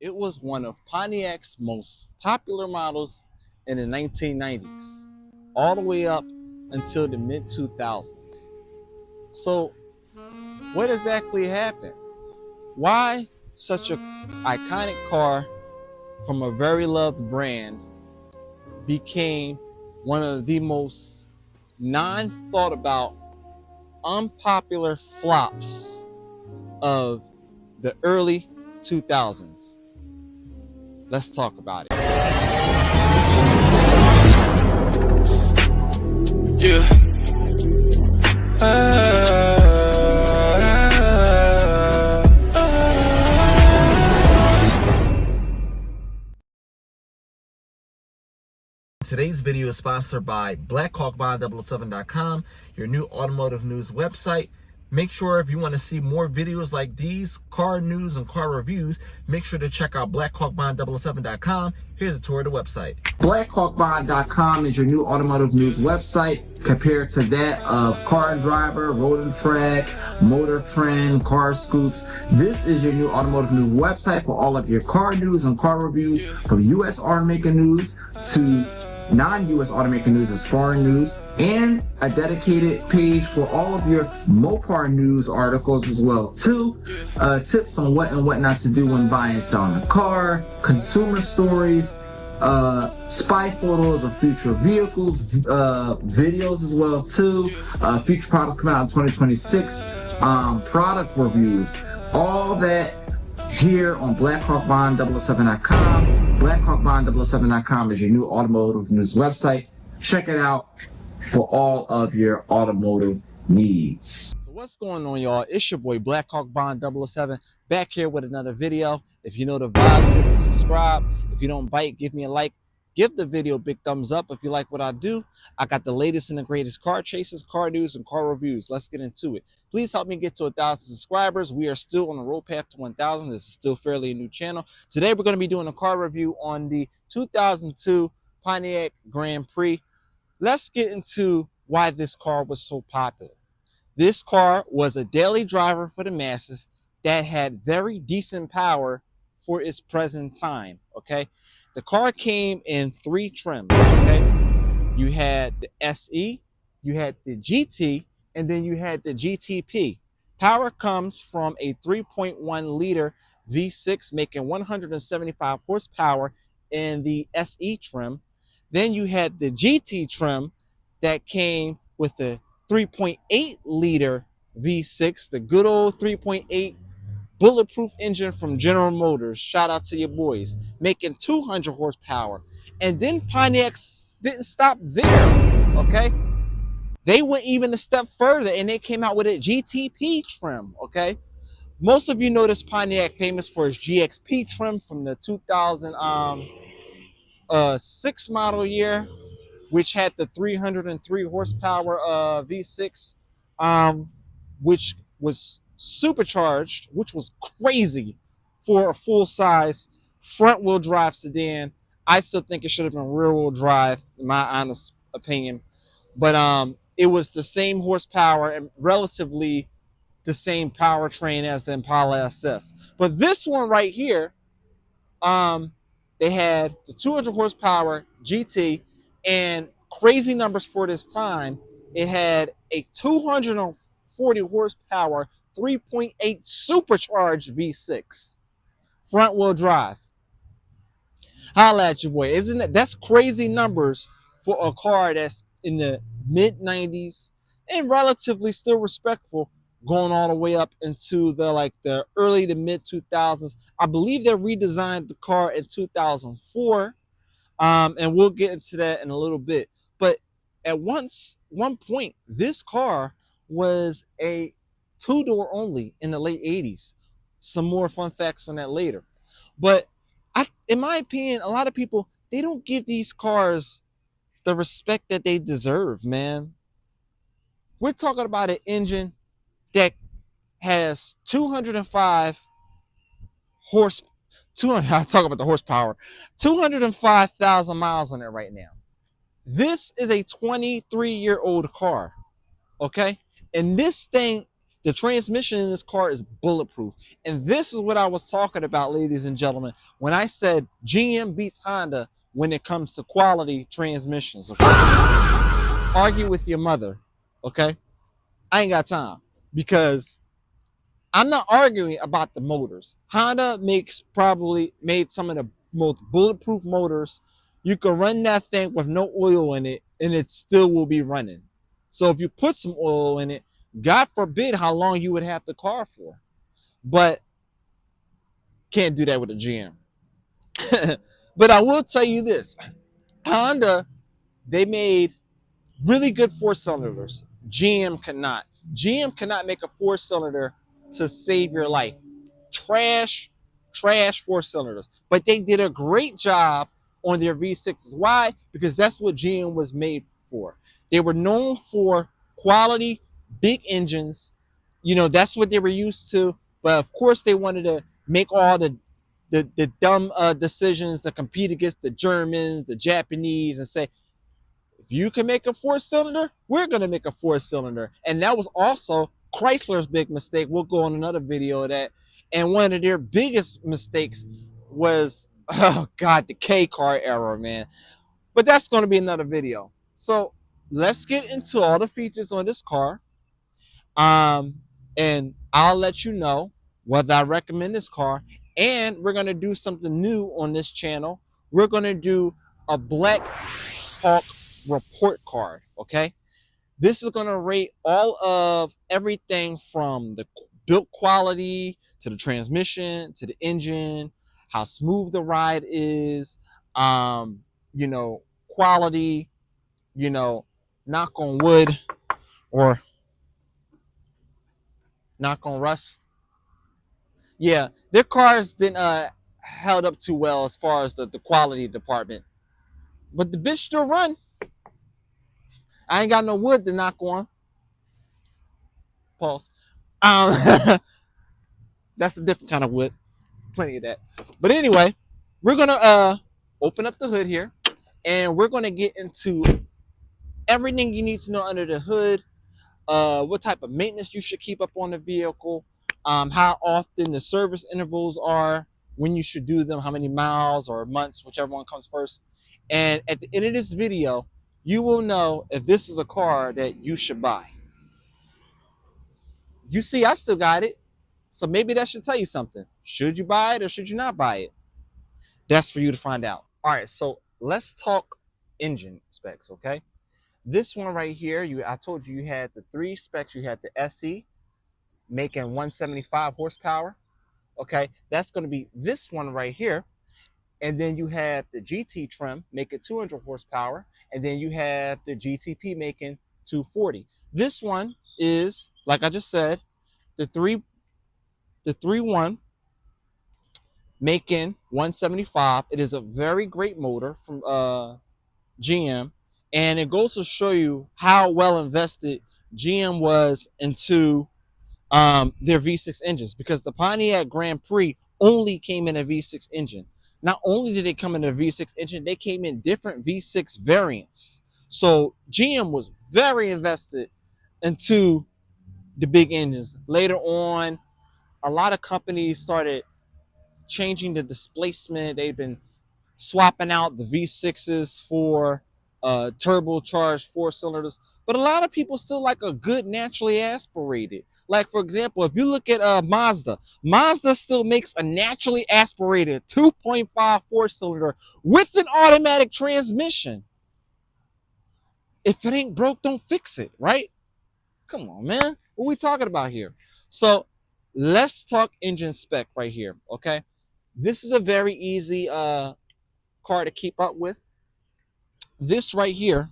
It was one of Pontiac's most popular models in the 1990s, all the way up until the mid 2000s. So, what exactly happened? Why such an iconic car from a very loved brand became one of the most non-thought about, unpopular flops of the early 2000s? Let's talk about it. Yeah. Today's video is sponsored by Blackhawk.007.com, your new automotive news website. Make sure if you want to see more videos like these, car news and car reviews, make sure to check out Blackhawk.007.com. Here's a tour of the website. Blackhawk.com is your new automotive news website compared to that of Car and Driver, Road and Track, Motor Trend, Car Scoops. This is your new automotive news website for all of your car news and car reviews, from U.S. automaker news to non-U.S. automaker news as foreign news, and a dedicated page for all of your Mopar news articles as well too. Tips on what and what not to do when buying and selling a car, consumer stories, spy photos of future vehicles, videos as well too, future products coming out in 2026, product reviews, all that here on BlackhawkBond007.com. BlackhawkBond007.com is your new automotive news website. Check it out for all of your automotive needs. So what's going on, y'all? It's your boy BlackhawkBond007 back here with another video. If you know the vibes, hit the subscribe. If you don't bite, give me a like. Give the video a big thumbs up if you like what I do. I got the latest and the greatest car chases, car news, and car reviews. Let's get into it. Please help me get to 1,000 subscribers. We are still on the road path to 1,000. This is still fairly a new channel. Today, we're going to be doing a car review on the 2002 Pontiac Grand Prix. Let's get into why this car was so popular. This car was a daily driver for the masses that had very decent power for its present time, okay? The car came in 3 trims, okay? You had the SE, you had the GT, and then you had the GTP. Power comes from a 3.1 liter V6 making 175 horsepower in the SE trim. Then you had the GT trim that came with a 3.8 liter V6, the good old 3.8 bulletproof engine from General Motors. Shout out to your boys, making 200 horsepower. And then Pontiac didn't stop there, okay? They went even a step further and they came out with a GTP trim, okay? Most of you know this Pontiac famous for its GXP trim from the 2006 model year, which had the 303 horsepower V6, which was supercharged, which was crazy for a full-size front-wheel drive sedan. I still think it should have been rear-wheel drive, in my honest opinion. But it was the same horsepower and relatively the same powertrain as the Impala SS. But this one right here, they had the 200 horsepower GT, and crazy numbers for this time, it had a 240 horsepower 3.8 supercharged V6 front wheel drive. Holla at your boy. Isn't that, that's crazy numbers for a car that's in the mid 90s and relatively still respectful, going all the way up into the early to mid 2000s. I believe they redesigned the car in 2004, and we'll get into that in a little bit. But at one point, this car was a 2-door only in the late 80s. Some more fun facts on that later. But in my opinion, a lot of people, they don't give these cars the respect that they deserve, man. We're talking about an engine that has 205 I talk about the horsepower, 205,000 miles on it right now. This is a 23-year-old car, okay? And this thing The transmission in this car is bulletproof. And this is what I was talking about, ladies and gentlemen, when I said GM beats Honda when it comes to quality transmissions. Okay? Argue with your mother, okay? I ain't got time, because I'm not arguing about the motors. Honda probably made some of the most bulletproof motors. You can run that thing with no oil in it, and it still will be running. So if you put some oil in it, God forbid how long you would have the car for. But can't do that with a GM. But I will tell you this. Honda, they made really good four-cylinders. GM cannot. GM cannot make a four-cylinder to save your life. Trash four-cylinders. But they did a great job on their V6s. Why? Because that's what GM was made for. They were known for quality, big engines. You know, that's what they were used to. But of course, they wanted to make all the dumb decisions to compete against the Germans, the Japanese, and say, if you can make a four-cylinder, we're going to make a four-cylinder. And that was also Chrysler's big mistake. We'll go on another video of that. And one of their biggest mistakes was, oh God, the K car era, man. But that's going to be another video. So let's get into all the features on this car. And I'll let you know whether I recommend this car. And we're going to do something new on this channel. We're going to do a Blackhawk report card, okay? This is going to rate all of everything from the build quality to the transmission to the engine, how smooth the ride is, you know, quality, you know, knock on wood or knock on rust. Yeah, their cars didn't held up too well as far as the quality department, but the bitch still run. I ain't got no wood to knock on. Pause. That's a different kind of wood. Plenty of that. But anyway, we're gonna open up the hood here, and we're gonna get into everything you need to know under the hood. What type of maintenance you should keep up on the vehicle. How often the service intervals are, when you should do them, how many miles or months, whichever one comes first. And at the end of this video, you will know if this is a car that you should buy. You see, I still got it. So maybe that should tell you something. Should you buy it or should you not buy it? That's for you to find out. All right, so let's talk engine specs, okay? This one right here, I told you had the three specs. You had the SE, making 175 horsepower, okay? That's going to be this one right here. And then you have the GT trim, making 200 horsepower. And then you have the GTP making 240. This one is, like I just said, the 3.1 making 175. It is a very great motor from GM. And it goes to show you how well invested GM was into their V6 engines, because the Pontiac Grand Prix only came in a V6 engine. Not only did they come in a V6 engine, they came in different V6 variants. So GM was very invested into the big engines. Later on, a lot of companies started changing the displacement. They've been swapping out the V6s for turbocharged four-cylinders. But a lot of people still like a good naturally aspirated. Like, for example, if you look at Mazda still makes a naturally aspirated 2.5 four-cylinder with an automatic transmission. If it ain't broke, don't fix it, right? Come on, man. What are we talking about here? So let's talk engine spec right here, okay? This is a very easy car to keep up with. This right here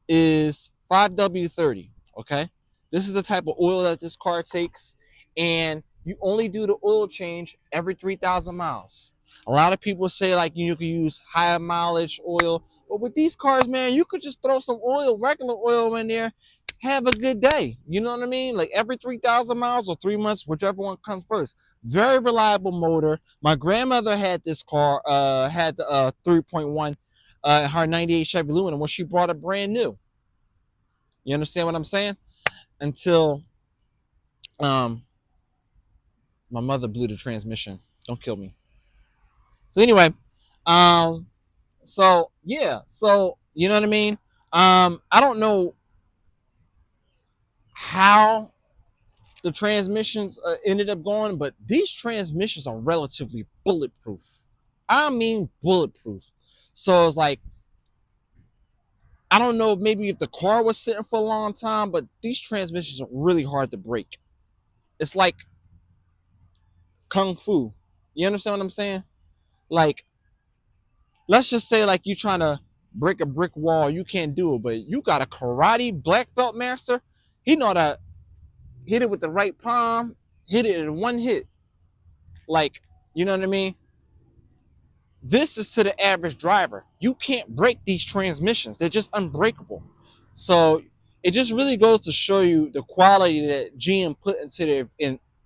is 5W30, okay? This is the type of oil that this car takes, and you only do the oil change every 3,000 miles. A lot of people say, like, you can use higher mileage oil, but with these cars, man, you could just throw some oil, regular oil in there, have a good day. You know what I mean? Like every 3,000 miles or 3 months, whichever one comes first. Very reliable motor. My grandmother had this car, had the 3.1, her 98 Chevy Lumina when she brought it brand new. You understand what I'm saying? Until My mother blew the transmission. Don't kill me. So anyway, so yeah, so you know what I mean. I don't know how the transmissions ended up going, but these transmissions are relatively bulletproof. I mean bulletproof. So it's like, I don't know, maybe if the car was sitting for a long time, but these transmissions are really hard to break. It's like kung fu. You understand what I'm saying? Like, let's just say like you trying to break a brick wall, you can't do it, but you got a karate black belt master. He know how to hit it with the right palm, hit it in one hit. Like, you know what I mean? This is to the average driver. You can't break these transmissions. They're just unbreakable. So it just really goes to show you the quality that GM put into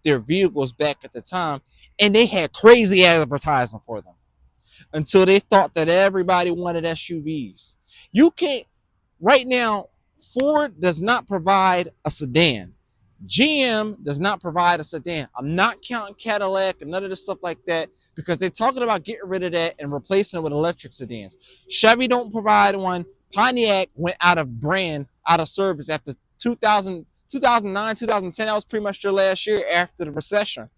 their vehicles back at the time. And they had crazy advertising for them until they thought that everybody wanted SUVs. You can't, right now, Ford does not provide a sedan. GM does not provide a sedan. I'm not counting Cadillac and none of this stuff like that, because they're talking about getting rid of that and replacing it with electric sedans. Chevy don't provide one. Pontiac went out of brand, out of service after 2009, 2010. That was pretty much their last year after the recession.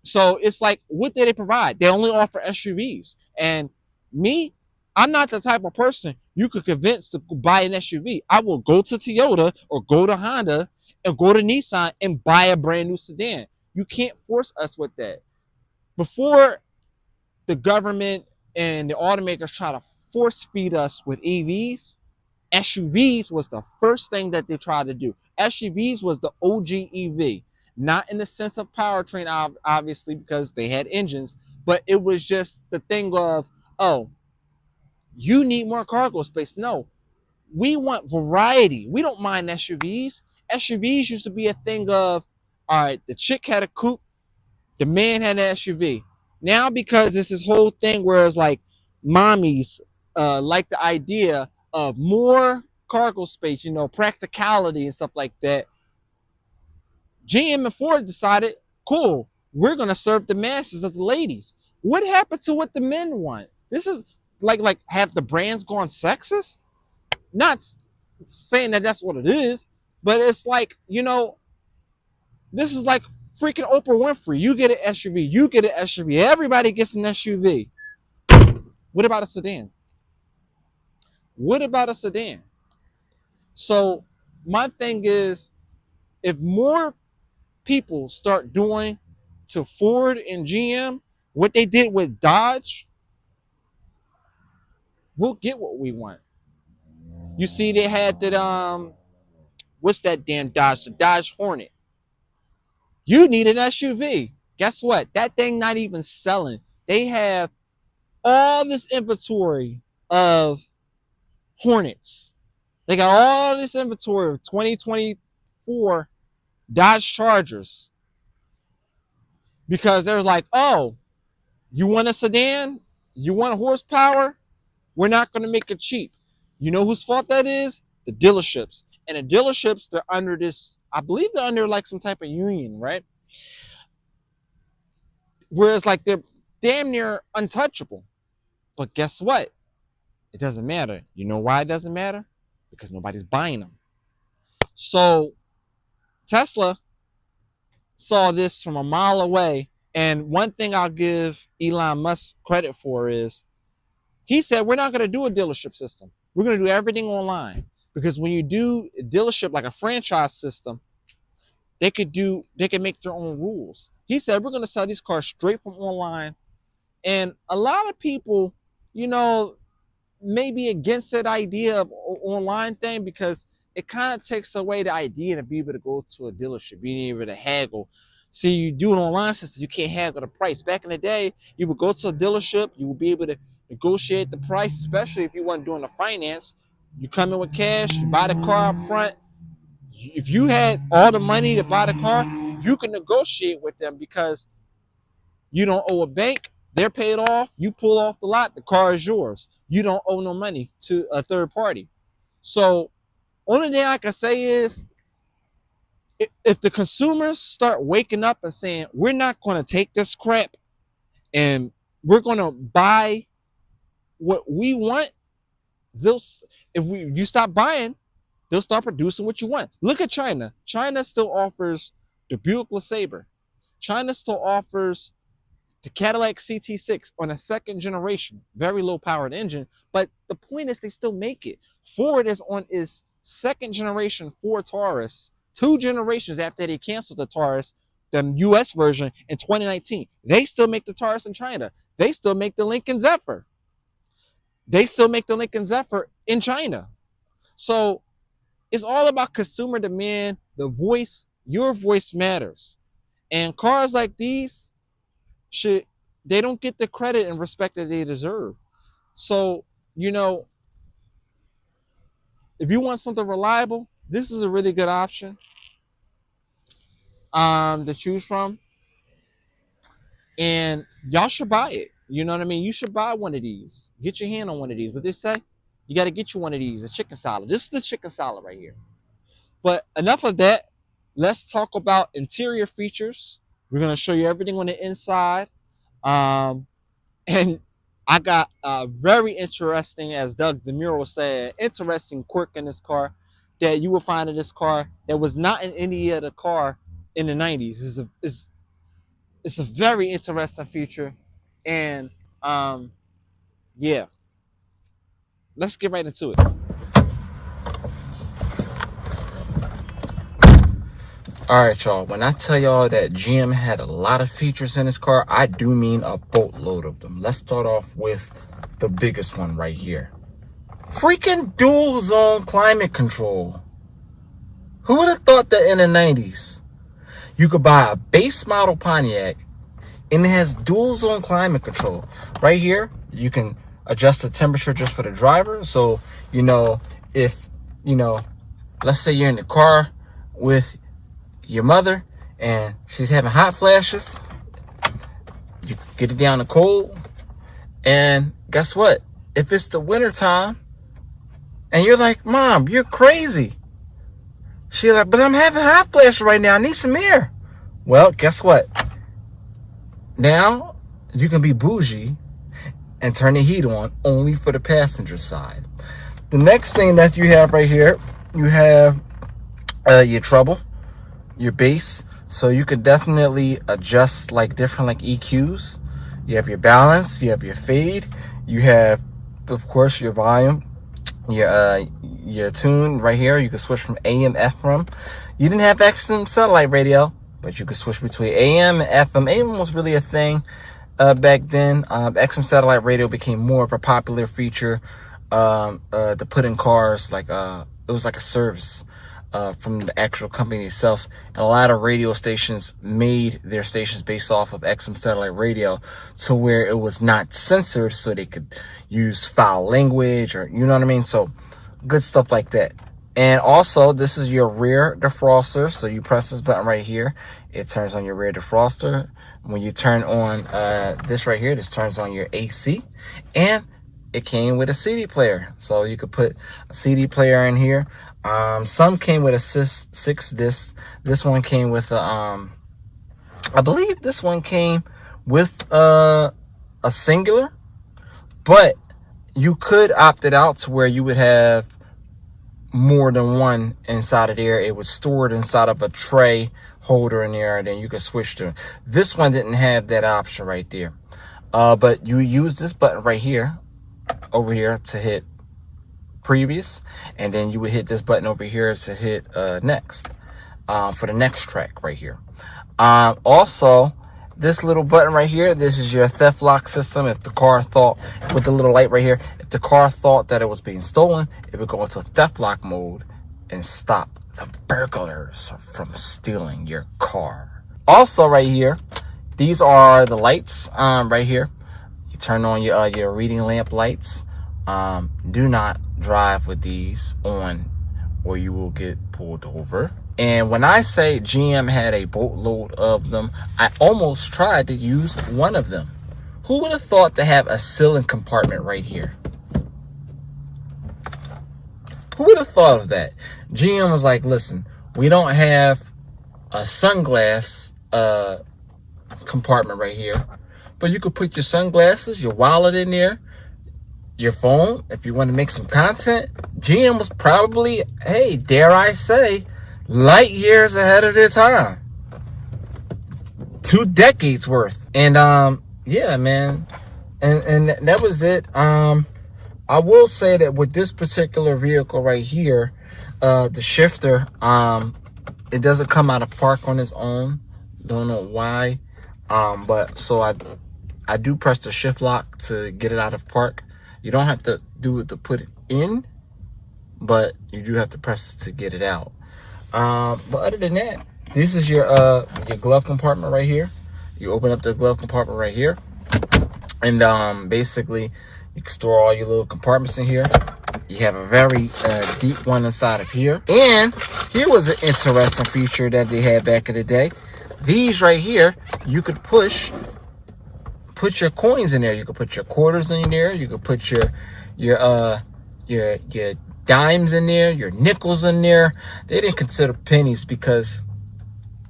So it's like, what do they provide? They only offer SUVs. And me, I'm not the type of person you could convince to buy an SUV. I will go to Toyota or go to Honda and go to Nissan and buy a brand new sedan. You can't force us with that. Before the government and the automakers try to force feed us with EVs, SUVs was the first thing that they tried to do. SUVs was the OG EV. Not in the sense of powertrain, obviously, because they had engines, but it was just the thing of, oh, you need more cargo space. No, we want variety. We don't mind SUVs. SUVs used to be a thing of, all right, the chick had a coupe, the man had an SUV. Now, because it's this whole thing where it's like mommies like the idea of more cargo space, you know, practicality and stuff like that, GM and Ford decided, cool, we're going to serve the masses of the ladies. What happened to what the men want? This is like have the brands gone sexist? Not saying that that's what it is, but it's like, you know, this is like freaking Oprah Winfrey. You get an SUV, you get an SUV, everybody gets an SUV. What about a sedan? What about a sedan? So my thing is, if more people start doing to Ford and GM what they did with Dodge, we'll get what we want. You see, they had that what's that damn Dodge? The Dodge Hornet. You need an SUV. Guess what? That thing not even selling. They have all this inventory of Hornets. They got all this inventory of 2024 Dodge Chargers. Because they're like, oh, you want a sedan? You want horsepower? We're not going to make it cheap. You know whose fault that is? The dealerships. And the dealerships, they're under this, I believe they're under like some type of union, right? Whereas like they're damn near untouchable. But guess what? It doesn't matter. You know why it doesn't matter? Because nobody's buying them. So Tesla saw this from a mile away. And one thing I'll give Elon Musk credit for is he said, we're not going to do a dealership system. We're going to do everything online. Because when you do a dealership like a franchise system, they can make their own rules. He said, we're going to sell these cars straight from online. And a lot of people, you know, may be against that idea of online thing because it kind of takes away the idea to be able to go to a dealership, being able to haggle. See, you do an online system, you can't haggle the price. Back in the day, you would go to a dealership, you would be able to negotiate the price, especially if you weren't doing the finance. You come in with cash, you buy the car up front. If you had all the money to buy the car, you can negotiate with them because you don't owe a bank. They're paid off. You pull off the lot. The car is yours. You don't owe no money to a third party. So only thing I can say is if the consumers start waking up and saying, we're not going to take this crap and we're going to buy what we want, they'll, if you stop buying, they'll start producing what you want. Look at China. China still offers the Buick LeSabre. China still offers the Cadillac CT6 on a second generation, very low powered engine. But the point is, they still make it. Ford is on its second generation Ford Taurus, 2 generations after they canceled the Taurus, the US version, in 2019. They still make the Taurus in China. They still make the Lincoln Zephyr. They still make the Lincoln Zephyr in China. So it's all about consumer demand. The voice, your voice matters. And cars like these, they don't get the credit and respect that they deserve. So, you know, if you want something reliable, this is a really good option to choose from. And y'all should buy it. You know what I mean? You should buy one of these. Get your hand on one of these. What they say? You got to get you one of these, a chicken salad. This is the chicken salad right here. But enough of that. Let's talk about interior features. We're going to show you everything on the inside. And I got very interesting, as Doug DeMuro said, interesting quirk in this car that you will find in this car that was not in any other car in the 90s. It's a very interesting feature. And yeah, let's get right into it. All right, y'all. When I tell y'all that GM had a lot of features in this car, I do mean a boatload of them. Let's start off with the biggest one right here. Freaking dual zone climate control. Who would have thought that in the 90s you could buy a base model Pontiac and it has dual zone climate control? Right here, you can adjust the temperature just for the driver. So, you know, if, you know, let's say you're in the car with your mother and she's having hot flashes, you get it down to cold. And guess what? If it's the winter time and you're like, Mom, you're crazy. She's like, but I'm having hot flashes right now. I need some air. Well, guess what? Now you can be bougie and turn the heat on only for the passenger side. The next thing that you have right here, you have your treble, your bass. So you could definitely adjust like different like EQs. You have your balance, you have your fade, you have, of course, your volume, your tune right here. You can switch from AM, FM. You didn't have XM satellite radio, but you could switch between AM and FM. AM was really a thing back then. XM satellite radio became more of a popular feature to put in cars. Like it was like a service from the actual company itself. And a lot of radio stations made their stations based off of XM satellite radio to where it was not censored, so they could use foul language, or you know what I mean. So good stuff like that. And also, this is your rear defroster. So you press this button right here, it turns on your rear defroster. When you turn on this right here, this turns on your AC. And it came with a CD player, so you could put a CD player in here. Some came with a 6 disc. This one came with a, I believe this one came with a singular, but you could opt it out to where you would have more than one inside of there. It was stored inside of a tray holder in there, and then you could switch to it. This one didn't have that option right there, but you use this button right here, over here, to hit previous, and then you would hit this button over here to hit next, for the next track right here. Also, this little button right here, this is your theft lock system. If the car thought, with the little light right here, if the car thought that it was being stolen, it would go into theft lock mode and stop the burglars from stealing your car. Also right here, these are the lights right here. You turn on your reading lamp lights. Do not drive with these on or you will get pulled over. And when I say GM had a boatload of them, I almost tried to use one of them. Who would have thought to have a ceiling compartment right here? Who would have thought of that? GM was like, listen, we don't have sunglass compartment right here. But you could put your sunglasses, your wallet in there, your phone. If you want to make some content, GM was probably, hey, dare I say, light years ahead of their time. 2 decades worth. And yeah, man. And that was it. I will say that with this particular vehicle right here, the shifter, it doesn't come out of park on its own. Don't know why. But so I do press the shift lock to get it out of park. You don't have to do it to put it in, but you do have to press it to get it out. But other than that, this is your glove compartment right here. You open up the glove compartment right here, and basically you can store all your little compartments in here. You have a very deep one inside of here. And here was an interesting feature that they had back in the day. These right here, you could put your coins in there. You could put your quarters in there. You could put your dimes in there, your nickels in there. They didn't consider pennies because,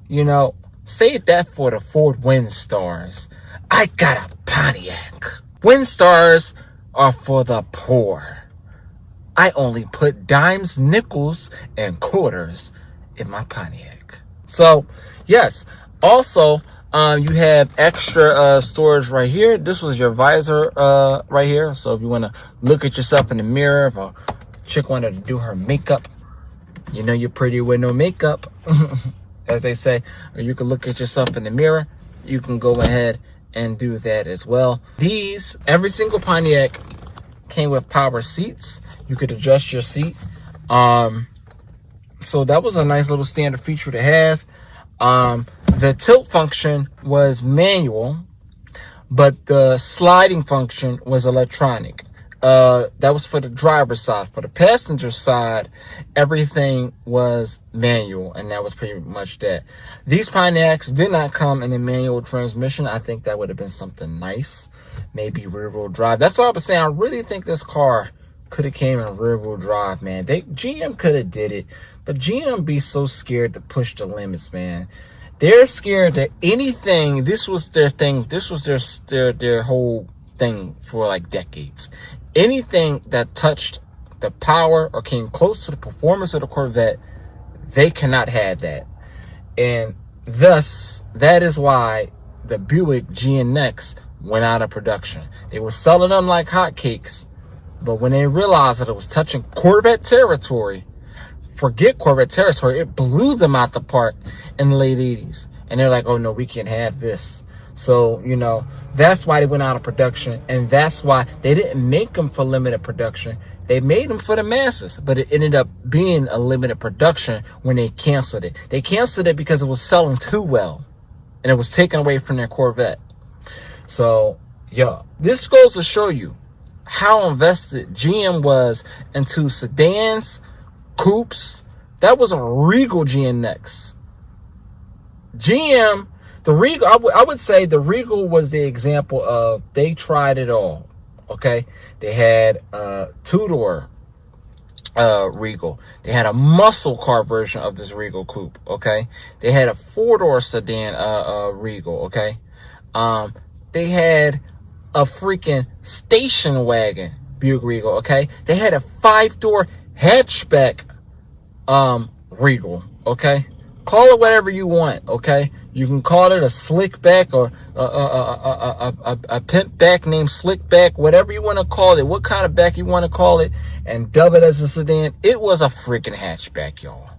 you know, save that for the Ford Windstars. I got a Pontiac. Windstars are for the poor. I only put dimes, nickels, and quarters in my Pontiac. So, yes. Also, you have extra storage right here. This was your visor right here. So if you want to look at yourself in the mirror, if a chick wanted to do her makeup, you know you're pretty with no makeup, as they say, or you can look at yourself in the mirror, you can go ahead and do that as well. Every single Pontiac came with power seats. You could adjust your seat. So that was a nice little standard feature to have. The tilt function was manual, but the sliding function was electronic. That was for the driver's side. For the passenger side, everything was manual, and that was pretty much that. These Pontiacs did not come in a manual transmission. I think that would have been something nice. Maybe rear-wheel drive. That's why I was saying I really think this car could have came in rear-wheel drive, man. GM could have did it, but GM be so scared to push the limits, man. They're scared that anything, this was their thing, this was their whole thing for like decades. Anything that touched the power or came close to the performance of the Corvette, they cannot have that. And thus, that is why the Buick GNX went out of production. They were selling them like hotcakes, but when they realized that it was touching Corvette territory, forget Corvette territory, it blew them out the park in the late 80s. And they're like, oh no, we can't have this. So, you know, that's why they went out of production. And that's why they didn't make them for limited production. They made them for the masses. But it ended up being a limited production when they canceled it. They canceled it because it was selling too well. And it was taken away from their Corvette. So, yeah. This goes to show you how invested GM was into sedans, coupes. That was a Regal GNX. GM, the Regal, I would say the Regal was the example of they tried it all. Okay, they had a two-door Regal. They had a muscle car version of this Regal coupe. Okay, they had a four-door sedan Regal. Okay, they had a freaking station wagon Buick Regal. Okay, they had a 5-door hatchback Regal. Okay, call it whatever you want. Okay, you can call it a slick back or a pimp back named slick back, whatever you want to call it, what kind of back you want to call it, and dub it as a sedan. It was a freaking hatchback, y'all.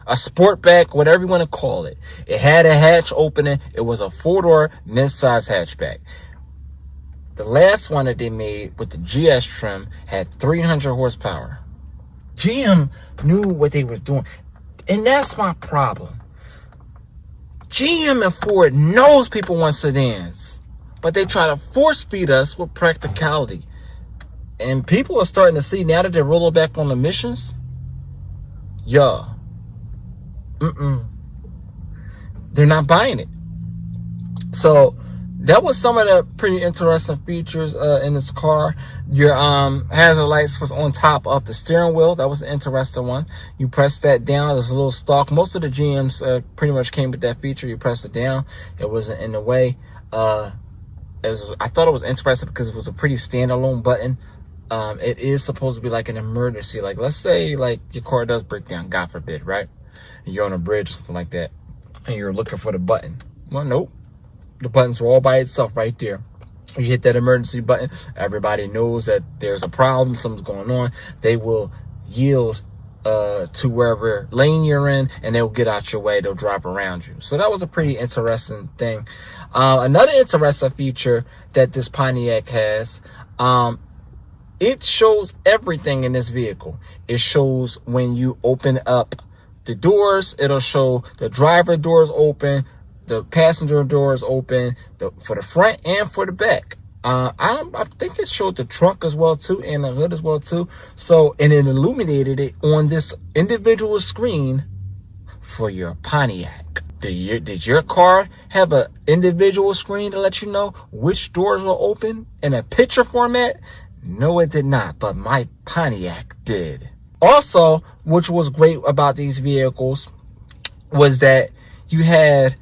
A sport back, whatever you want to call it. It had a hatch opening. It was a 4-door mid-size hatchback. The last one that they made with the GS trim had 300 horsepower. GM knew what they was doing. And that's my problem. GM and Ford knows people want sedans, but they try to force feed us with practicality. And people are starting to see now that they're rolling back on emissions. Yeah. They're not buying it. So that was some of the pretty interesting features in this car. Your hazard lights was on top of the steering wheel. That was an interesting one. You press that down, there's a little stalk. Most of the GMs pretty much came with that feature. You press it down, it wasn't in the way. I thought it was interesting because it was a pretty standalone button. It is supposed to be like an emergency. Like, let's say like your car does break down, God forbid, right? And you're on a bridge or something like that, and you're looking for the button. Well, nope. The buttons are all by itself right there. You hit that emergency button, everybody knows that there's a problem, something's going on. They will yield to wherever lane you're in, and they'll get out your way. They'll drive around you. So that was a pretty interesting thing. Another interesting feature that this Pontiac has, it shows everything in this vehicle. It shows when you open up the doors, it'll show the driver doors open, the passenger doors open, for the front and for the back. I think it showed the trunk as well too, and the hood as well too. So, and it illuminated it on this individual screen for your Pontiac. Did your car have an individual screen to let you know which doors were open in a picture format? No, it did not, but my Pontiac did. Also, which was great about these vehicles, was that you had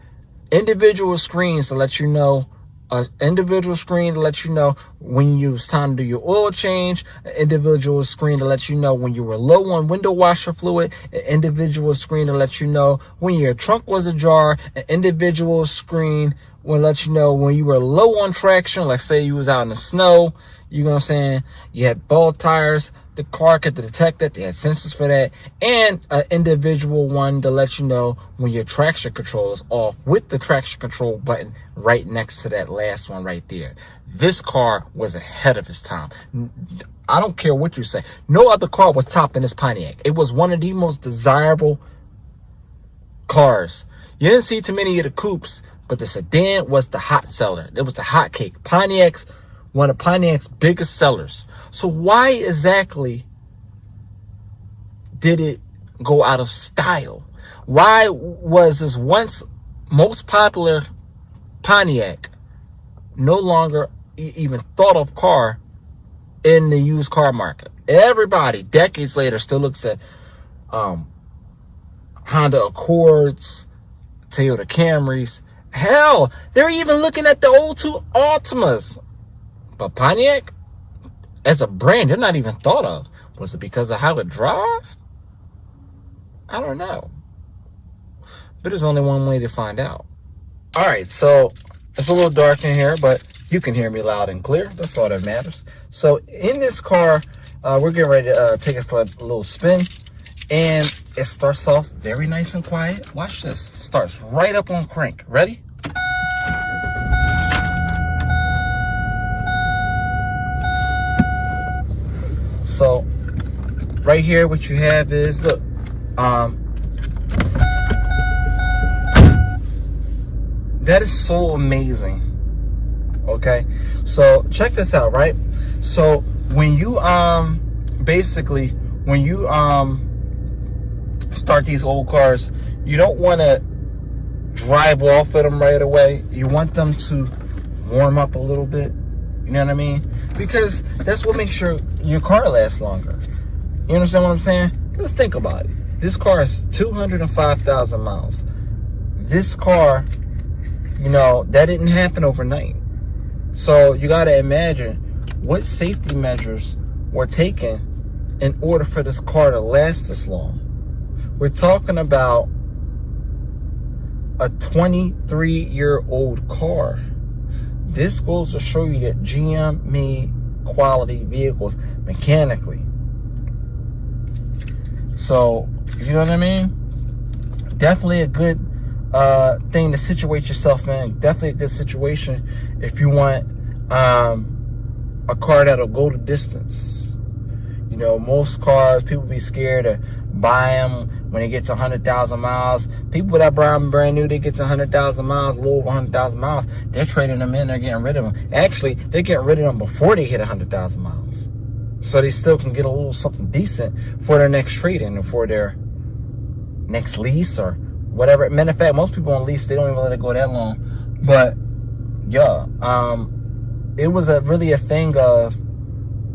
individual screens to let you know, an individual screen to let you know when you was time to do your oil change, an individual screen to let you know when you were low on window washer fluid, an individual screen to let you know when your trunk was ajar, an individual screen will let you know when you were low on traction, like say you was out in the snow, you know what I'm saying, you had bald tires, the car could detect that, they had sensors for that, and an individual one to let you know when your traction control is off, with the traction control button right next to that last one right there. This car was ahead of its time. I don't care what you say. No other car was topping this Pontiac. It was one of the most desirable cars. You didn't see too many of the coupes, but the sedan was the hot seller. It was the hot cake. Pontiac's, one of Pontiac's biggest sellers. So why exactly did it go out of style? Why was this once most popular Pontiac no longer even thought of car in the used car market? Everybody, decades later, still looks at Honda Accords, Toyota Camrys. Hell, they're even looking at the old two Altimas. But Pontiac, as a brand, they're not even thought of. Was it because of how it drives? I don't know. But there's only one way to find out. All right, so it's a little dark in here, but you can hear me loud and clear. That's all that matters. So in this car, we're getting ready to take it for a little spin. And it starts off very nice and quiet. Watch this. Starts right up on crank. Ready? So right here, what you have is, look, that is so amazing. Okay, so check this out, right? So when you basically when you start these old cars, you don't want to drive off of them right away. You want them to warm up a little bit. You know what I mean? Because that's what makes your car last longer. You understand what I'm saying? Let's think about it. This car is 205,000 miles. This car, you know, that didn't happen overnight. So you got to imagine what safety measures were taken in order for this car to last this long. We're talking about a 23-year-old car. This goes to show you that GM made quality vehicles mechanically. So, you know what I mean? Definitely a good thing to situate yourself in. Definitely a good situation if you want a car that'll go the distance. You know, most cars, people be scared to buy them when it gets 100,000 miles. People that buy them brand new, they get to 100,000 miles, a little over 100,000 miles, they're trading them in, they're getting rid of them. Actually, they're getting rid of them before they hit 100,000 miles. So they still can get a little something decent for their next trade-in or for their next lease or whatever. Matter of fact, most people on lease, they don't even let it go that long. But Yeah. It was really a thing of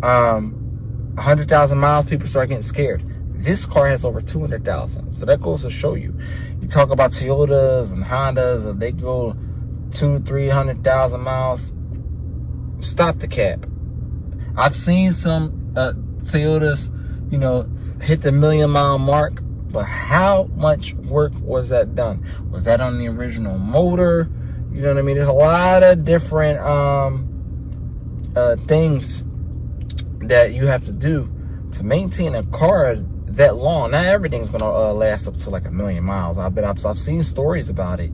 100,000 miles, people start getting scared. This car has over 200,000. So that goes to show you. You talk about Toyotas and Hondas, and they go 200,000-300,000 miles. Stop the cap. I've seen some Toyotas, you know, hit the 1,000,000-mile mark, but how much work was that done? Was that on the original motor? You know what I mean? There's a lot of different things that you have to do to maintain a car that long. Not everything's gonna last up to like 1,000,000 miles. I've seen stories about it.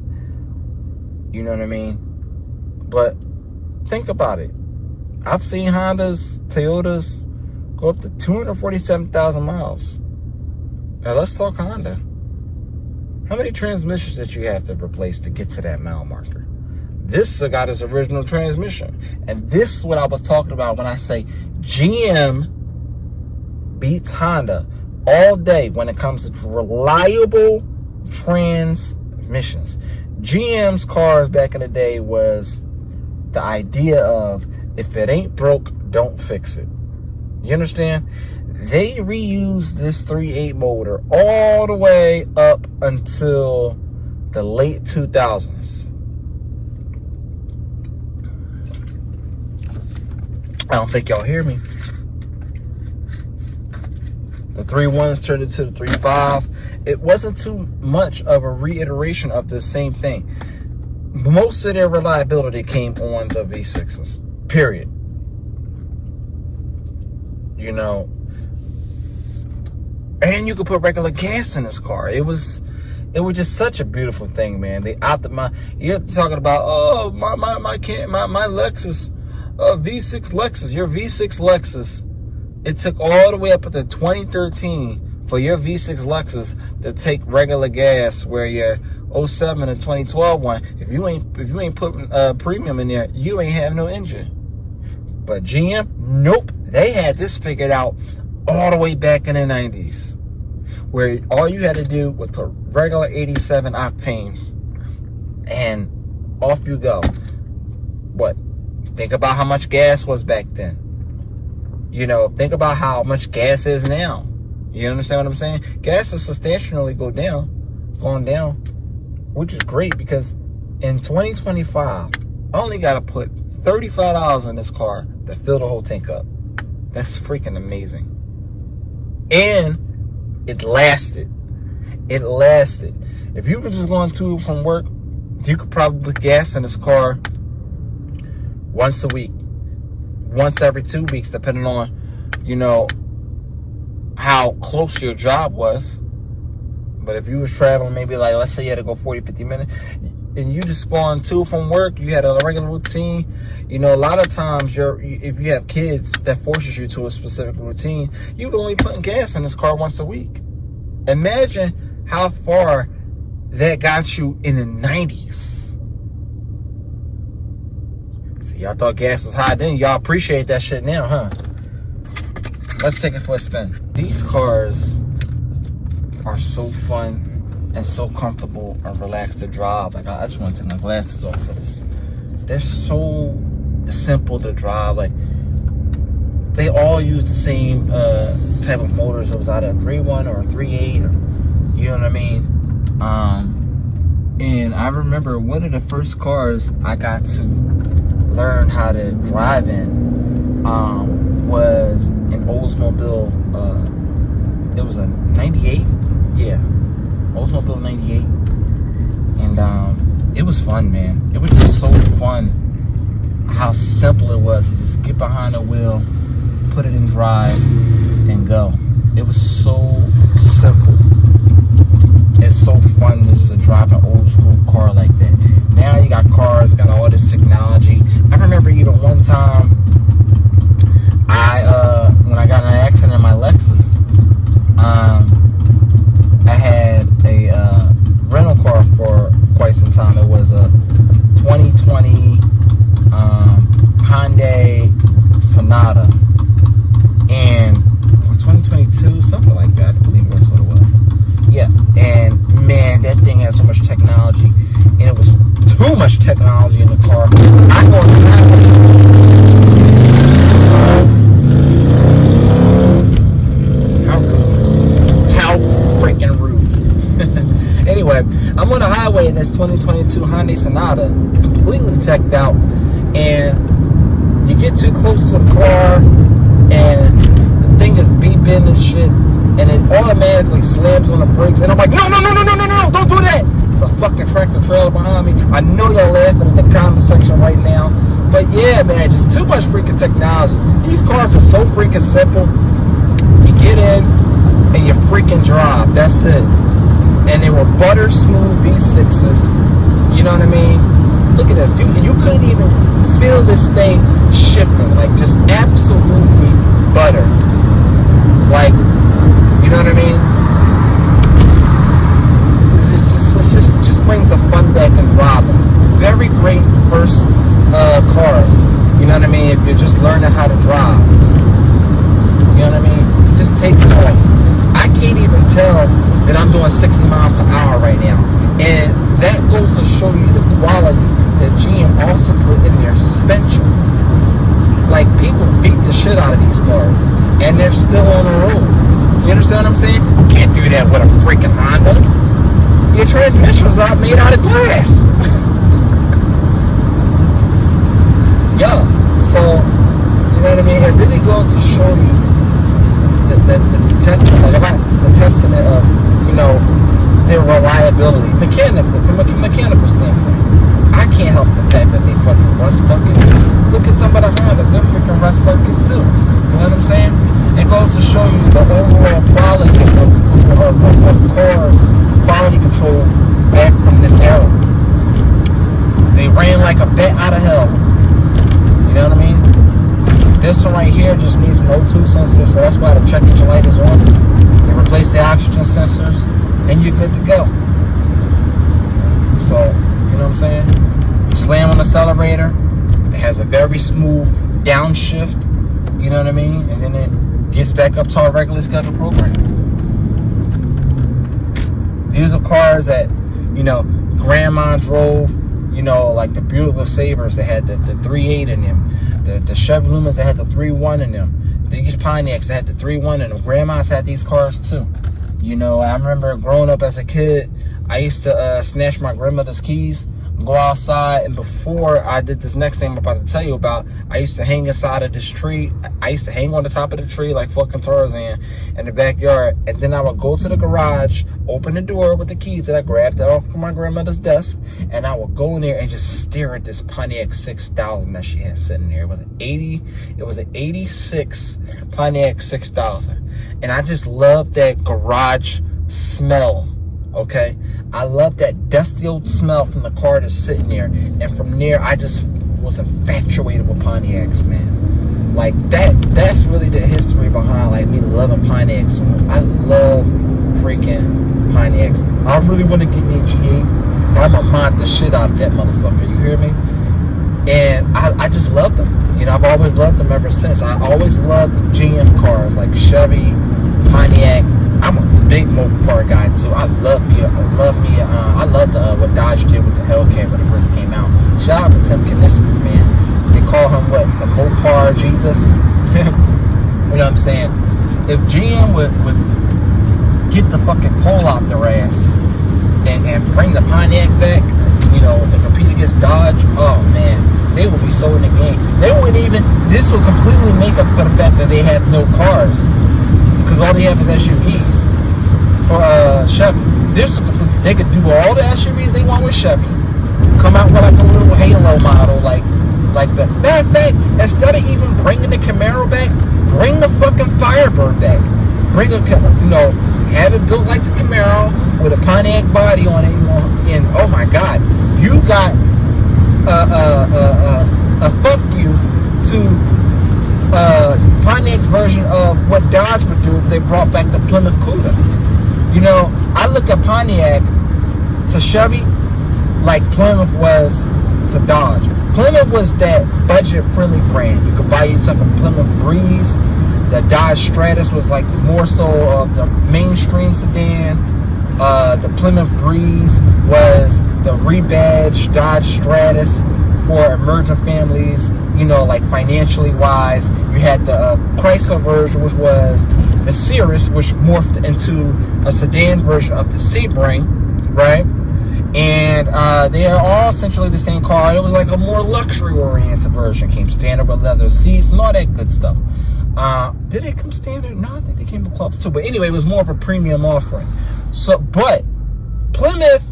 You know what I mean? But think about it. I've seen Hondas, Toyotas go up to 247,000 miles. Now let's talk Honda. How many transmissions did you have to replace to get to that mile marker? This got its original transmission. And this is what I was talking about when I say GM beats Honda all day when it comes to reliable transmissions. GM's cars back in the day was the idea of, if it ain't broke, don't fix it. You understand? They reused this 3.8 motor all the way up until the late 2000s. I don't think y'all hear me. The 3.1s turned into the 3.5. It wasn't too much of a reiteration of the same thing. Most of their reliability came on the V6s, period. You know, and you could put regular gas in this car. It was just such a beautiful thing, man. They optimized. You're talking about, oh, my Lexus, V6 Lexus, your V6 Lexus. It took all the way up to 2013 for your V6 Lexus to take regular gas, where your 07 and 2012 one, if you ain't putting premium in there, you ain't have no engine. But GM, nope. They had this figured out all the way back in the 90s, where all you had to do was put regular 87 octane and off you go. What? Think about how much gas was back then. You know, think about how much gas is now. You understand what I'm saying? Gas is substantially going down, which is great, because in 2025, I only got to put $35 in this car to fill the whole tank up. That's freaking amazing. And it lasted. It lasted. If you were just going to from work, you could probably put gas in this car once a week, once every 2 weeks, depending on, you know, how close your job was. But if you was traveling, maybe like, let's say you had to go 40-50 minutes, and you just going to from work, you had a regular routine. You know, a lot of times, if you have kids, that forces you to a specific routine. You would only put gas in this car once a week. Imagine how far that got you in the 90s. See, y'all thought gas was high then. Y'all appreciate that shit now, huh? Let's take it for a spin. These cars are so fun and so comfortable and relaxed to drive. Like, I just want to take my glasses off for this. They're so simple to drive. Like, they all use the same type of motors. It was either a 3.1 or a 3.8, or, you know what I mean? And I remember one of the first cars I got to learn how to drive in was an Oldsmobile. It was a 98. Yeah, Oldsmobile 98. And it was fun, man. It was just so fun how simple it was to just get behind the wheel, put it in drive, and go. It was so simple. It's so fun just to drive an old school car like that. Now you got cars, got all this technology. I remember even one time, when I got in an accident in my Lexus, I had a rental car for quite some time. It was a 2020 Hyundai Sonata, and 2022, something like that. I believe that's what it was. Yeah, and man, that thing had so much technology, and it was too much technology in the car. I this 2022 Hyundai Sonata, completely teched out, and you get too close to the car, and the thing is beeping and shit, and it automatically slams on the brakes, and I'm like, no, don't do that! There's a fucking tractor trailer behind me. I know y'all laughing in the comment section right now, but yeah, man, just too much freaking technology. These cars are so freaking simple. You get in, and you freaking drive. That's it. And they were butter smooth V6s. You know what I mean? Look at this. You couldn't even feel this thing shifting. Like, just absolutely butter. Like, you know what I mean? It just brings the fun back in driving. Very great first cars. You know what I mean? If you're just learning how to drive. You know what I mean? It just takes off. I can't even tell that I'm doing 60 miles per hour right now. And that goes to show you the quality that GM also put in their suspensions. Like, people beat the shit out of these cars, and they're still on the road. You understand what I'm saying? You can't do that with a freaking Honda. Your transmission's not made out of glass. Yeah, so, you know what I mean? It really goes to show you the testament of, you know, their reliability, mechanically, from a mechanical standpoint. I can't help the fact that they fucking rust buckets. Look at some of the Hondas, they're freaking rust buckets too. You know what I'm saying? It goes to show you the overall quality of cars, quality control back from this era. They ran like a bat out of hell. You know what I mean? This one right here just needs an O2 sensor, so that's why the check engine light is on. They replace the oxygen sensors, and you're good to go. So, you know what I'm saying? You slam on the accelerator, it has a very smooth downshift, you know what I mean? And then it gets back up to our regular schedule program. These are cars that, you know, grandma drove, you know, like the Buick LeSabres that had the 3.8 in them. The Chevy Lumas that had the 3.1 in them. These Pontiacs that had the 3.1 in them. Grandmas had these cars too. You know, I remember growing up as a kid, I used to snatch my grandmother's keys, go outside, and before I did this next thing I'm about to tell you about, I used to hang inside of this tree. I used to hang on the top of the tree like fucking Tarzan in the backyard, and then I would go to the garage, open the door with the keys that I grabbed off from my grandmother's desk, and I would go in there and just stare at this Pontiac 6000 that she had sitting there. It was an 86 Pontiac 6000, and I just loved that garage smell. Okay, I love that dusty old smell from the car that's sitting there, and from there I just was infatuated with Pontiacs, man. Like that's really the history behind like me loving Pontiacs. I love freaking Pontiacs. I really want to get me a G8. I'm gonna mod the shit out of that motherfucker, you hear me? And I just love them. You know, I've always loved them ever since. I always loved GM cars like Chevy, Pontiac. I'm a big Mopar guy too. I love what Dodge did with the Hellcat when it first came out. Shout out to Tim Kaniskis, man. They call him what, the Mopar Jesus. You know what I'm saying? If GM would get the fucking pole out their ass and bring the Pontiac back, you know, to compete against Dodge, oh man, they would be so in the game. They wouldn't even. This would completely make up for the fact that they have no cars. Because all they have is SUVs for Chevy. They could do all the SUVs they want with Chevy. Come out with like a little Halo model, like the. Matter of fact, instead of even bringing the Camaro back, bring the fucking Firebird back. Bring a, you know, have it built like the Camaro with a Pontiac body on it, you know. And oh my God, you got a fuck you to. Pontiac's version of what Dodge would do if they brought back the Plymouth Cuda. You know, I look at Pontiac to Chevy like Plymouth was to Dodge. Plymouth was that budget-friendly brand. You could buy yourself a Plymouth Breeze. The Dodge Stratus was like more so of the mainstream sedan. The Plymouth Breeze was the rebadged Dodge Stratus for emerging families, you know, like financially wise. You had the Chrysler version, which was the Cirrus, which morphed into a sedan version of the Sebring, right? And they are all essentially the same car. It was like a more luxury-oriented version. Came standard with leather seats and all that good stuff. Did it come standard? No, I think they came with cloth too. But anyway, it was more of a premium offering. So, but Plymouth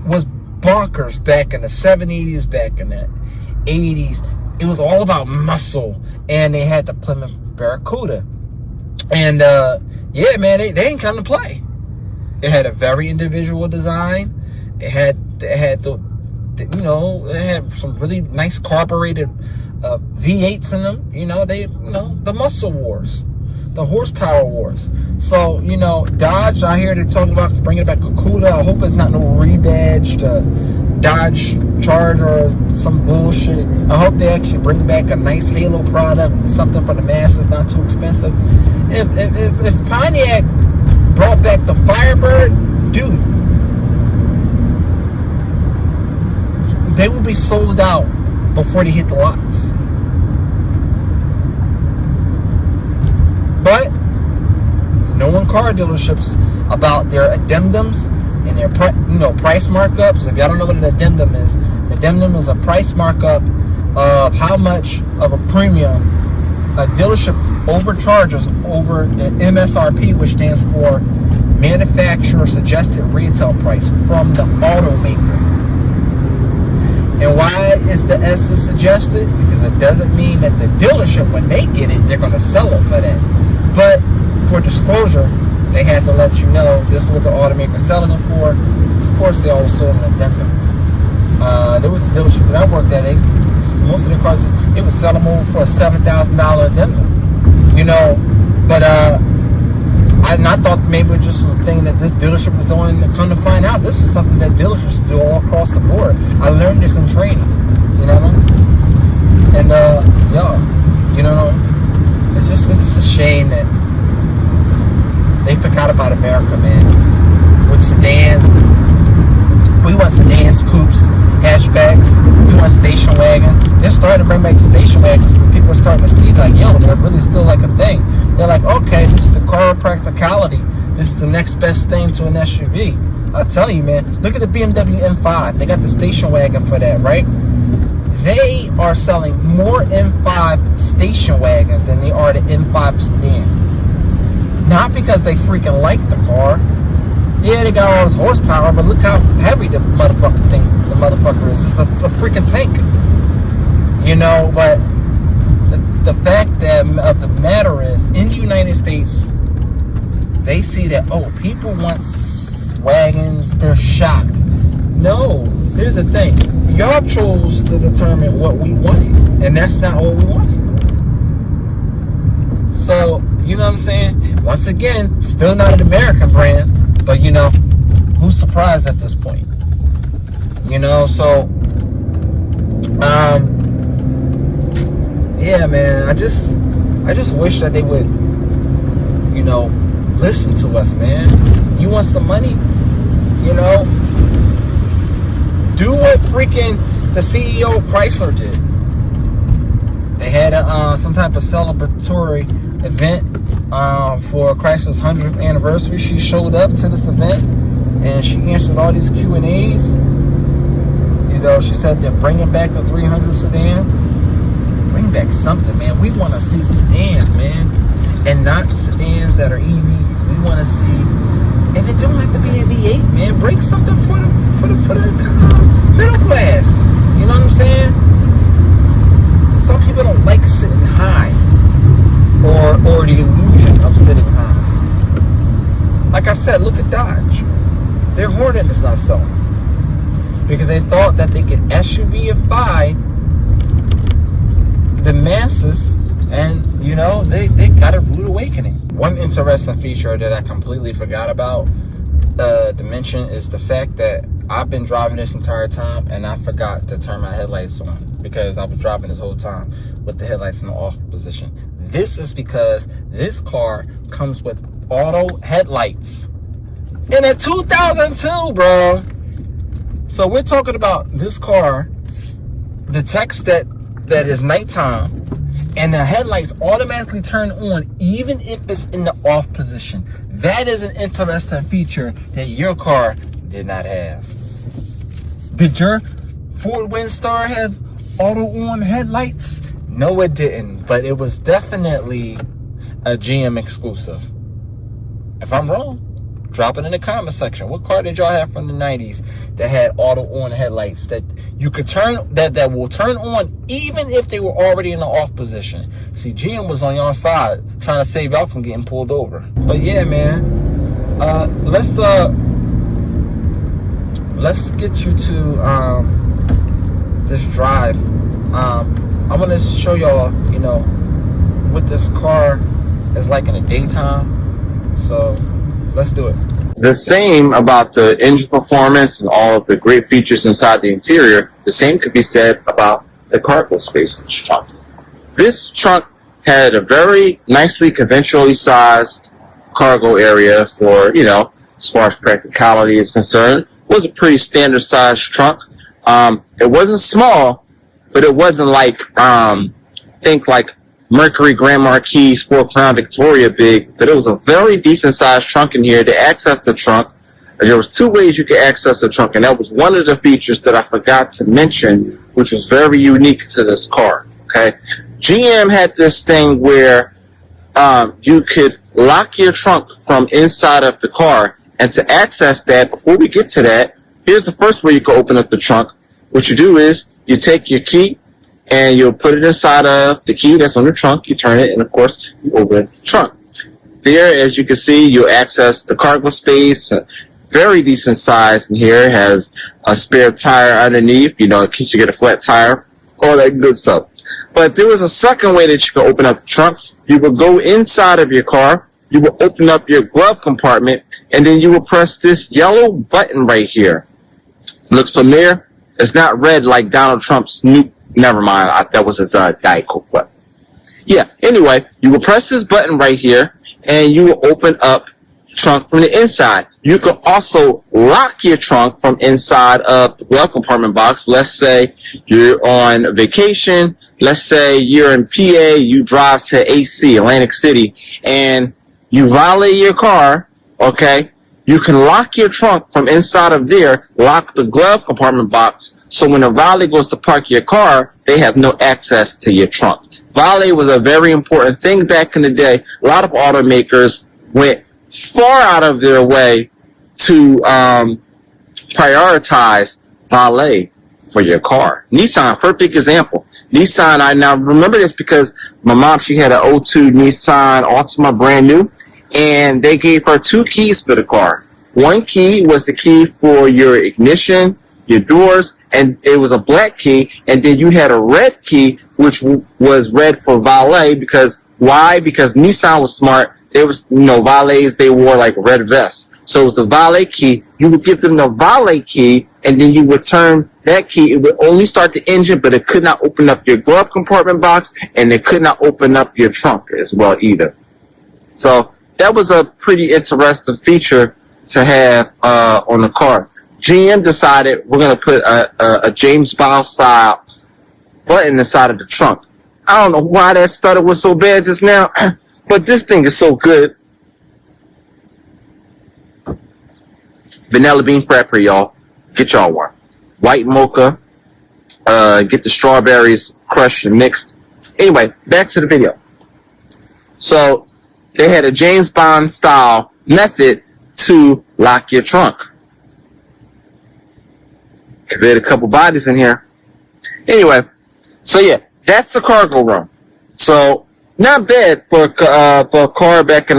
was bonkers back in the 70s, back in the 80s. It was all about muscle. And they had the Plymouth Barracuda. And yeah, man, they ain't come to play. It had a very individual design. It had the you know, it had some really nice carbureted V8s in them. You know, the muscle wars, the horsepower wars. So, you know, Dodge, I hear they're talking about bringing back a Cuda. I hope it's not no rebadged Dodge Charger or some bullshit. I hope they actually bring back a nice Halo product, something for the masses, not too expensive. If Pontiac brought back the Firebird, dude, they will be sold out before they hit the lots. But knowing car dealerships about their addendums and their price markups. If y'all don't know what an addendum is, an addendum is a price markup of how much of a premium a dealership overcharges over the MSRP, which stands for manufacturer suggested retail price from the automaker. And why is the S is suggested? Because it doesn't mean that the dealership, when they get it, they're going to sell it for that. But for disclosure, they have to let you know this is what the automaker's selling it for. Of course, they always sold an addendum. There was a dealership that I worked at. Most of the cars, they would sell them over for a $7,000 addendum. You know, but I thought maybe it just was a thing that this dealership was doing. Come to find out, this is something that dealerships do all across the board. I learned this in training. You know what I mean? And yo, you know, it's just a shame that they forgot about America, man. With sedans, we want sedans, coupes, hatchbacks. We want station wagons. They're starting to bring back station wagons because people are starting to see like, yo, they're really still like a thing. They're like, okay, this is the car of practicality. This is the next best thing to an SUV. I'll tell you, man. Look at the BMW M5. They got the station wagon for that, right? They are selling more M5 station wagons than they are the M5 sedan. Not because they freaking like the car. Yeah, they got all this horsepower, but look how heavy the motherfucker is. It's a freaking tank. You know, but the fact of the matter is, in the United States, they see that, oh, people want wagons, they're shocked. No, here's the thing. Y'all chose to determine what we wanted, and that's not what we wanted. So, you know what I'm saying? Once again, still not an American brand, but you know, who's surprised at this point? You know, so yeah, man, I just wish that they would, you know, listen to us, man. You want some money? You know, do what freaking the CEO of Chrysler did. They had some type of celebratory event for Chrysler's 100th anniversary. She showed up to this event and she answered all these Q&As. You know, she said they're bringing back the 300 sedan. Bring back something, man. We want to see sedans, man, and not sedans that are EVs. We want to see, and it don't have to be a V8, man. Bring something for the middle class. You know what I'm saying? Some people don't like sitting high, or the illusion of sitting high. Like I said, look at Dodge. Their Hornet is not selling because they thought that they could SUVify the masses, and you know, they got a rude awakening. One interesting feature that I completely forgot about to mention is the fact that I've been driving this entire time and I forgot to turn my headlights on because I was driving this whole time with the headlights in the off position. This is because this car comes with auto headlights in a 2002, bro. So we're talking about this car detects that is nighttime, and the headlights automatically turn on even if it's in the off position. That is an interesting feature that your car did not have. Did your Ford Windstar have auto-on headlights? No, it didn't, but it was definitely a GM exclusive. If I'm wrong, drop it in the comment section. What car did y'all have from the 90s that had auto-on headlights that you could turn, that will turn on even if they were already in the off position? See, GM was on y'all side trying to save y'all from getting pulled over. But yeah, man, let's get you to this drive. I'm gonna show y'all, you know, what this car is like in the daytime. So let's do it. The same about the engine performance and all of the great features inside the interior. The same could be said about the cargo space in this trunk. This trunk had a very nicely conventionally sized cargo area for, you know, as far as practicality is concerned. It was a pretty standard sized trunk. It wasn't small, but it wasn't like, think like Mercury Grand Marquis 4-Crown Victoria big, but it was a very decent sized trunk in here. To access the trunk, there was two ways you could access the trunk, and that was one of the features that I forgot to mention, which was very unique to this car. Okay, GM had this thing where you could lock your trunk from inside of the car, and to access that, before we get to that, here's the first way you can open up the trunk. What you do is you take your key and you'll put it inside of the key that's on the trunk. You turn it, and of course, you open the trunk. There, as you can see, you'll access the cargo space. Very decent size in here. It has a spare tire underneath, you know, in case you get a flat tire, all that good stuff. But there was a second way that you can open up the trunk. You would go inside of your car, you will open up your glove compartment, and then you will press this yellow button right here. Looks familiar? It's not red like Donald Trump's new. Never mind, that was his Diet Coke button. Yeah, anyway, you will press this button right here, and you will open up the trunk from the inside. You can also lock your trunk from inside of the glove compartment box. Let's say you're on vacation. Let's say you're in PA, you drive to AC, Atlantic City, and you valet your car, okay? You can lock your trunk from inside of there, lock the glove compartment box, so when a valet goes to park your car, they have no access to your trunk. Valet was a very important thing back in the day. A lot of automakers went far out of their way to prioritize valet for your car. Nissan, perfect example. Nissan, I now remember this because my mom, she had an 02 Nissan Altima brand new, and they gave her two keys for the car. One key was the key for your ignition, your doors, and it was a black key, and then you had a red key, which was red for valet. Because why? Because Nissan was smart. There was, you know, valets, they wore like red vests. So it was a valet key. You would give them the valet key, and then you would turn that key. It would only start the engine, but it could not open up your glove compartment box, and it could not open up your trunk as well either. So that was a pretty interesting feature to have on the car. GM decided we're going to put a James Bond style button inside of the trunk. I don't know why that stutter was so bad just now, but this thing is so good. Vanilla bean frappe, y'all. Get y'all one. White mocha. Get the strawberries crushed and mixed. Anyway, back to the video. So they had a James Bond style method to lock your trunk. Conveyed a couple bodies in here. Anyway, so yeah, that's the cargo room. So not bad for a car back in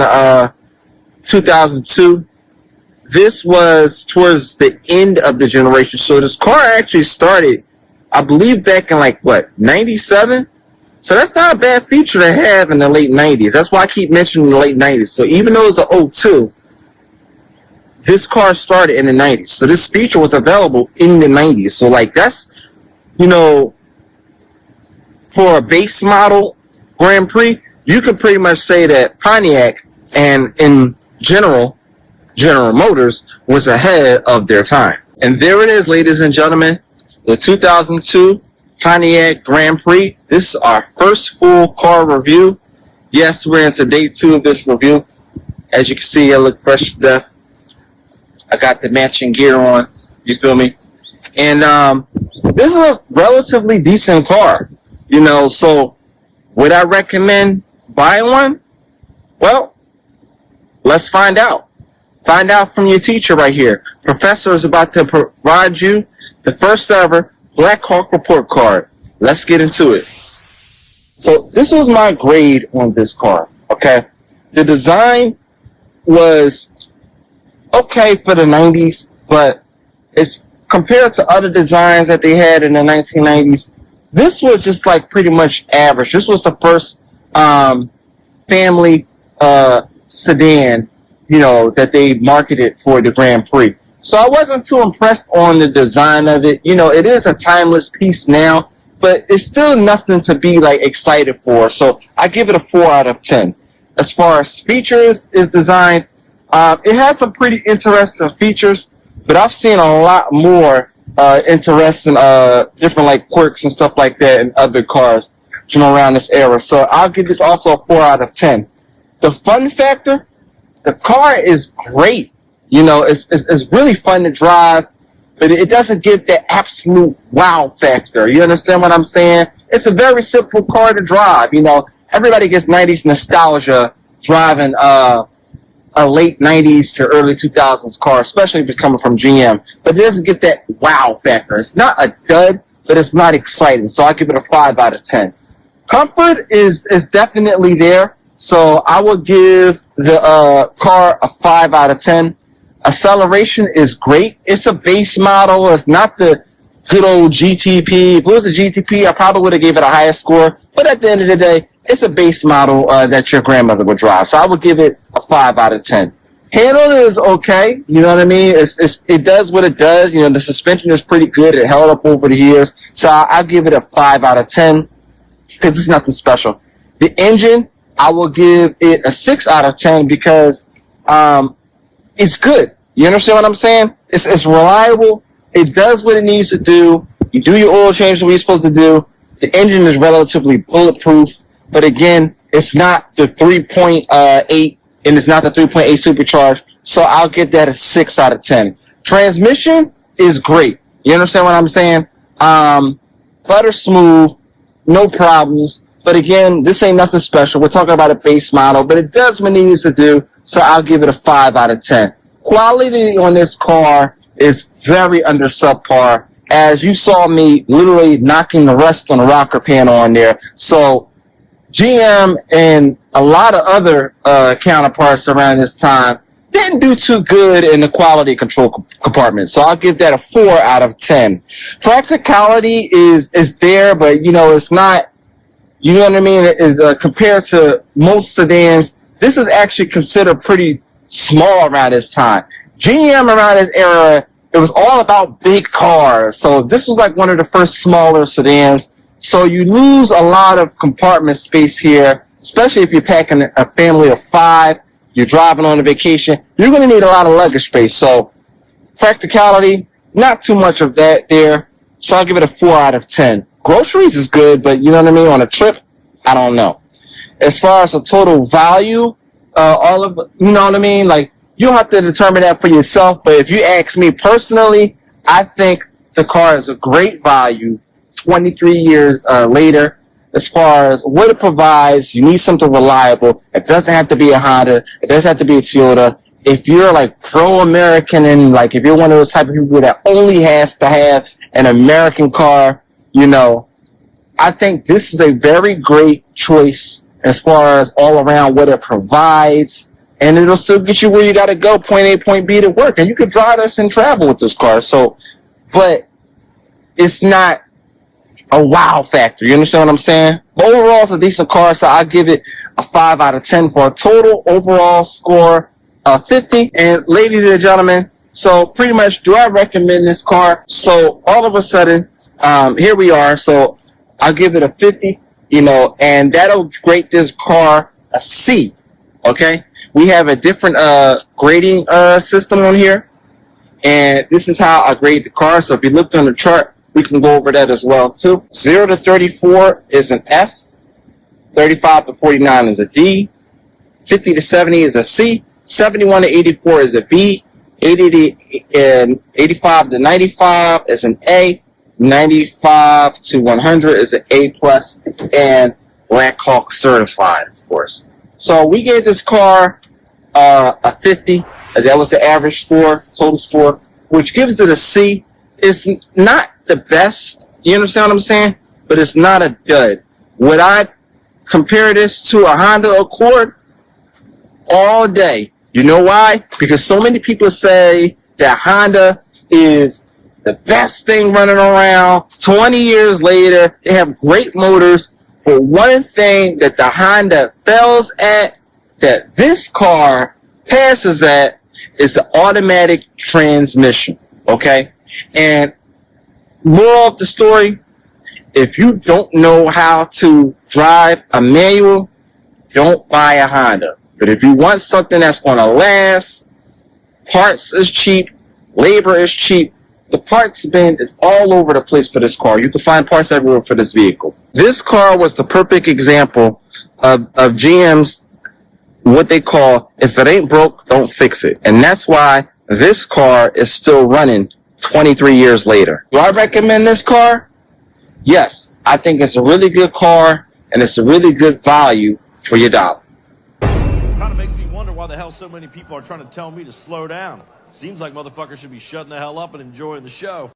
2002. This was towards the end of the generation. So this car actually started, I believe, back in like what, 97? So that's not a bad feature to have in the late 90s. That's why I keep mentioning the late 90s. So even though it's an 02, this car started in the 90s. So this feature was available in the 90s. So like that's, you know, for a base model Grand Prix, you could pretty much say that Pontiac and in General Motors was ahead of their time. And there it is, ladies and gentlemen, the 2002 Pontiac Grand Prix. This is our first full car review. Yes, we're into day 2 of this review. As you can see, I look fresh to death. I got the matching gear on. You feel me? And this is a relatively decent car. You know, so would I recommend buying one? Well, let's find out. Find out from your teacher right here. Professor is about to provide you the first ever Blackhawk report card. Let's get into it. So this was my grade on this car, okay? The design was okay for the 90s, but it's compared to other designs that they had in the 1990s. This was just like pretty much average. This was the first family sedan, you know, that they marketed for the Grand Prix. So I wasn't too impressed on the design of it. You know, it is a timeless piece now, but it's still nothing to be like excited for. So I give it a 4 out of 10. As far as features is designed, it has some pretty interesting features, but I've seen a lot more interesting different like quirks and stuff like that in other cars, you know, around this era. So I'll give this also a 4 out of 10. The fun factor, the car is great. You know, it's really fun to drive, but it doesn't give that absolute wow factor. You understand what I'm saying? It's a very simple car to drive. You know, everybody gets 90s nostalgia driving a late 90s to early 2000s car, especially if it's coming from GM. But it doesn't get that wow factor. It's not a dud, but it's not exciting. So I give it a 5 out of 10. Comfort is definitely there. So I would give the car a 5 out of 10. Acceleration is great. It's a base model. It's not the good old GTP. If it was a GTP, I probably would have gave it a higher score. But at the end of the day, it's a base model that your grandmother would drive. So I would give it a 5 out of 10. Handling is okay. You know what I mean? It does what it does. You know, the suspension is pretty good. It held up over the years. So I'll give it a 5 out of 10 because it's nothing special. The engine, I will give it a 6 out of 10 because it's good. You understand what I'm saying? It's reliable. It does what it needs to do. You do your oil change the way you're supposed to do. The engine is relatively bulletproof. But again, it's not the 3.8 and it's not the 3.8 supercharged. So I'll give that a 6 out of 10. Transmission is great. You understand what I'm saying? Butter smooth, no problems. But again, this ain't nothing special. We're talking about a base model, but it does what it needs to do. So I'll give it a 5 out of 10. Quality on this car is very under subpar, as you saw me literally knocking the rust on the rocker panel on there. So GM and a lot of other counterparts around this time didn't do too good in the quality control compartment. So I'll give that a 4 out of 10. Practicality is there, but you know, it's not, you know what I mean? Compared to most sedans, this is actually considered pretty small around this time. GM around this era, it was all about big cars. So this was like one of the first smaller sedans. So you lose a lot of compartment space here, especially if you're packing a family of 5, you're driving on a vacation, you're going to need a lot of luggage space. So practicality, not too much of that there. So I'll give it a 4 out of 10. Groceries is good, but you know what I mean? On a trip, I don't know. As far as the total value, all of, you know what I mean? Like, you'll have to determine that for yourself. But if you ask me personally, I think the car is a great value 23 years later. As far as what it provides, you need something reliable. It doesn't have to be a Honda. It doesn't have to be a Toyota. If you're like pro-American and like if you're one of those type of people that only has to have an American car, you know, I think this is a very great choice as far as all around what it provides. And it'll still get you where you got to go, point A, point B to work. And you could drive this and travel with this car. So, but it's not a wow factor. You understand what I'm saying? But overall, it's a decent car. So I'll give it a 5 out of 10 for a total overall score of 50. And ladies and gentlemen, so pretty much, do I recommend this car? So all of a sudden, here we are. So I'll give it a 50, you know, and that'll grade this car a C. Okay. We have a different grading system on here, and this is how I grade the car. So if you looked on the chart, we can go over that as well too. 0 to 34 is an F, 35 to 49 is a D, 50 to 70 is a C, 71 to 84 is a B, 85 to 95 is an A. 95 to 100 is an A plus, and Blackhawk certified, of course. So we gave this car a 50. That was the average score, total score, which gives it a C. It's not the best, you understand what I'm saying? But it's not a dud. Would I compare this to a Honda Accord? All day. You know why? Because so many people say that Honda is the best thing running around. 20 years later, they have great motors. But one thing that the Honda fails at, that this car passes at, is the automatic transmission. Okay? And moral of the story, if you don't know how to drive a manual, don't buy a Honda. But if you want something that's going to last, parts is cheap, labor is cheap. The parts bin is all over the place for this car. You can find parts everywhere for this vehicle. This car was the perfect example of GM's, what they call, if it ain't broke, don't fix it. And that's why this car is still running 23 years later. Do I recommend this car? Yes, I think it's a really good car, and it's a really good value for your dollar. Kind of makes me wonder why the hell so many people are trying to tell me to slow down. Seems like motherfuckers should be shutting the hell up and enjoying the show.